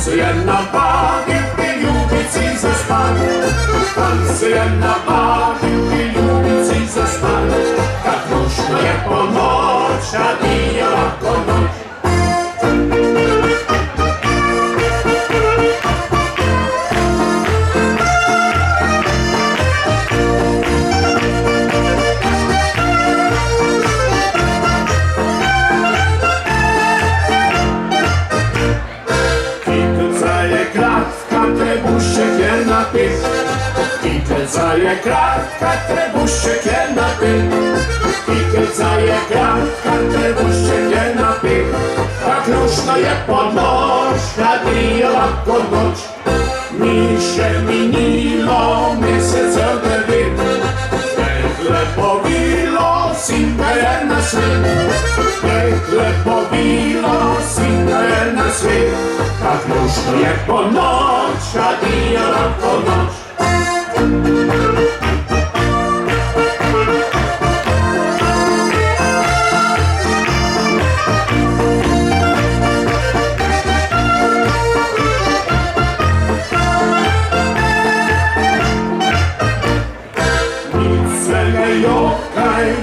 Танцює на багівки, любить і заспати, танцює на багівки, любить і заспати, так гучно є поноч, а біла поноч. Zaje kratka, trebuszczyk je napil. Zaje kratka, trebuszczyk je napil. Tak luszno je ponoć, kad bijela ponoć. Mi się minilo, mjesec odredi. Pekle povilo, sinka je na svit. Pekle povilo, sinka je na svit. Tak luszno je ponoć, kad bijela ponoć.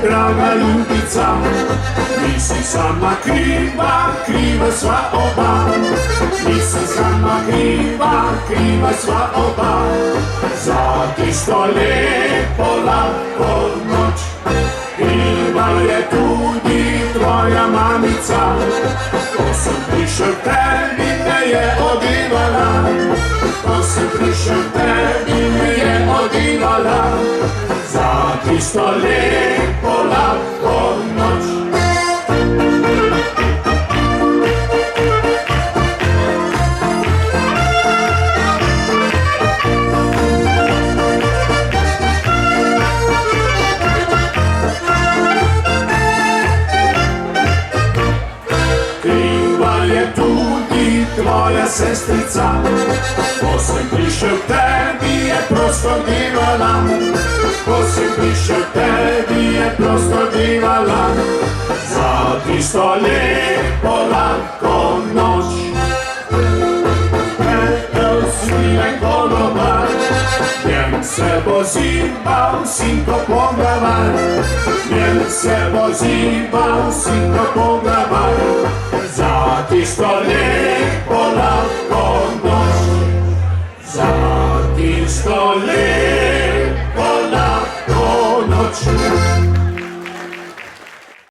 Draga ljubica, nisi sama kriva, kriva sva oba. Nisi sama kriva, kriva sva oba. Za ti sto lijepo lako noć. Kriva je tudi tvoja mamica, ko sam prišel tebi me je odivala. Ko sam prišel tebi me je odivala. Za ti sto lijepo lako noć. Kriva je tudi tvoja sestrica, ko sam prišel tebi je prosto divala. Ko sam prišel tebi je prosto divala. Za ti sto lijepo lako noć. Petel svilen konobar, njem se pozivao sinko pogavar. Njem se pozivao sinko pogavar. Za ti sto lijepo lako noć. Za ti sto lijepo lako noć.